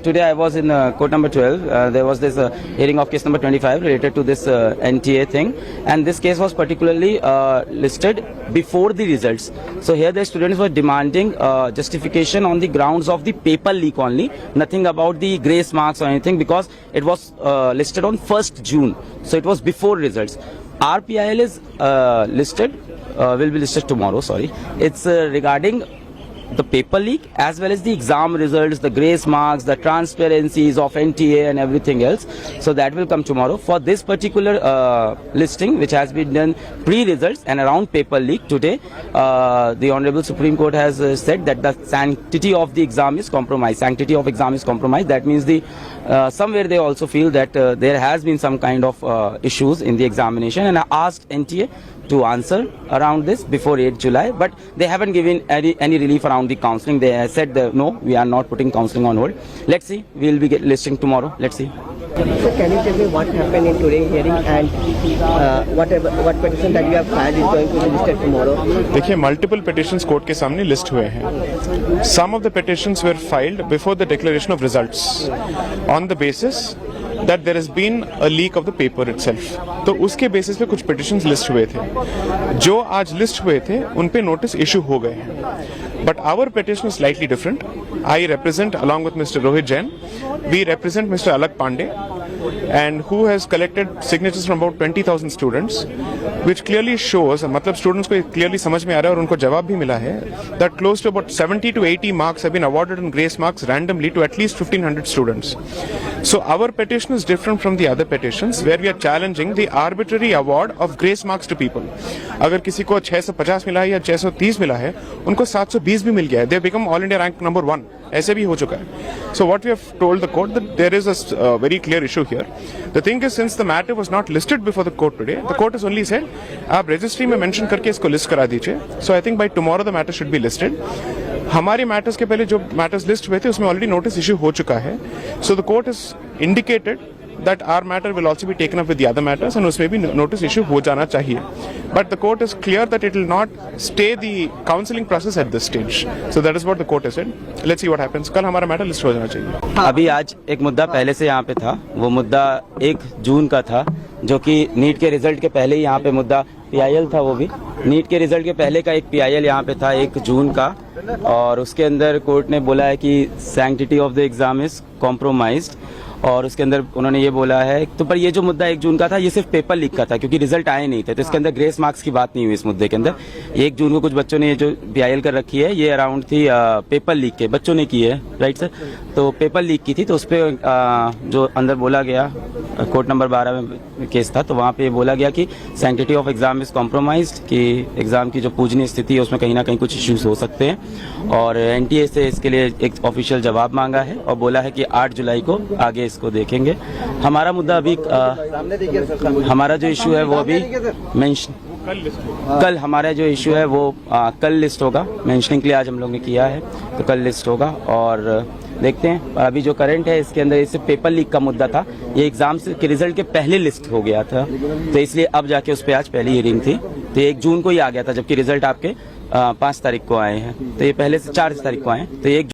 today I was in court number 12. There was this hearing of case number 25 related to this NTA thing, and this case was particularly listed before the results. So here the students were demanding justification on the grounds of the paper leak only, nothing about the grace marks or anything, because it was listed on 1st June. So it was before results. RPIL is listed, will be listed tomorrow, sorry. It's regarding the paper leak as well as the exam results, the grace marks, the transparencies of NTA and everything else. So that will come tomorrow. For this particular listing, which has been done pre-results and around paper leak today, the Honorable Supreme Court has said that the sanctity of the exam is compromised. Sanctity of exam is compromised. That means the somewhere they also feel that there has been some kind of issues in the examination, and I asked NTA to answer around this before 8 July, but they haven't given any relief around the counselling. They said that, no, we are not putting counselling on hold. Let's see, we will be listing tomorrow. Let's see. So can you tell me what happened in today's hearing, and what petition that you have filed is going to be listed tomorrow? देखिए, multiple petitions court के सामने list हुए हैं. Some of the petitions were filed before the declaration of results on the basis that there has been a leak of the paper itself. तो उसके basis पे कुछ petitions list हुए थे. जो आज लिस्ट हुए थे उन पे नोटिस इशू हो गए हैं. But our petition is slightly different. I represent, along with Mr. Rohit Jain, we represent Mr. Alak Pandey, and who has collected signatures from about 20,000 students, which clearly shows, मतलब students को clearly समझ में आ रहा है और उनको जवाब भी मिला है, that close to about 70 to 80 marks have been awarded in grace marks randomly to at least 1,500 students. So our petition is different from the other petitions, where we are challenging the arbitrary award of grace marks to people. अगर किसी को 650 मिला है या 630 मिला है, उनको 720 भी मिल गया है. They become all India rank number 1. ऐसे भी हो चुका है. So what we have told the court that there is a very clear issue here. The thing is, since the matter was not listed before the court today, the court has only said आप registry में mention करके इसको list करा दीजिए. So I think by tomorrow the matter should be listed. हमारे matters के पहले जो matters list हुए थे उसमें already notice issue हो चुका है. So the court has indicated that our matter will also be taken up with the other matters, and उसमें भी notice issue हो जाना चाहिए. But the court is clear that it will not stay the counselling process at this stage. So that is what the court has said. Let's see what happens. कल हमारा matter list हो जाना चाहिए. अभी आज एक मुद्दा पहले से यहाँ पे था, वो मुद्दा 1 जून का था, जो कि नीट के रिजल्ट के पहले ही यहाँ पे मुद्दा PIL था. वो भी नीट के रिजल्ट के पहले का एक PIL यहाँ पे था 1 जून का, और उसके अंदर कोर्ट ने बोला है कि sanctity of the exam is compromised, और उसके अंदर उन्होंने ये बोला है. तो पर ये जो मुद्दा 1 जून का था, ये सिर्फ पेपर लीक का था, क्योंकि रिजल्ट आए नहीं थे, तो इसके अंदर ग्रेस मार्क्स की बात नहीं हुई इस मुद्दे के अंदर. 1 जून को कुछ बच्चों ने ये जो PIL कर रखी है, ये अराउंड थी पेपर लीक के, बच्चों ने की है, राइट सर. तो पेपर लीक की थी, तो उस पर जो अंदर बोला गया, कोर्ट नंबर 12 में केस था, तो वहाँ पे बोला गया कि sanctity of exam is compromised, कि एग्जाम की जो पूजनीय स्थिति है उसमें कहीं ना कहीं कुछ इश्यूज हो सकते हैं, और NTA से इसके लिए एक ऑफिशियल जवाब मांगा है और बोला है कि 8 जुलाई को आगे इसको देखेंगे. हमारा मुद्दा अभी हमारा जो इशू है वो अभी मेंशन कल हमारा जो इशू है वो कल लिस्ट होगा. मेंशनिंग के लिए आज हम लोग ने किया है, तो कल लिस्ट होगा, और देखते हैं. अभी जो करंट है इसके अंदर इससे पेपर लीक का मुद्दा था, ये एग्जाम के रिजल्ट के पहले लिस्ट हो गया था, तो इसलिए अब जाके उस पर आज पहली हियरिंग थी. तो 1 जून को ही आ गया था, जबकि रिजल्ट आपके 5 तारीख को आए हैं, तो ये पहले से 4 तारीख को आए हैं, तो 1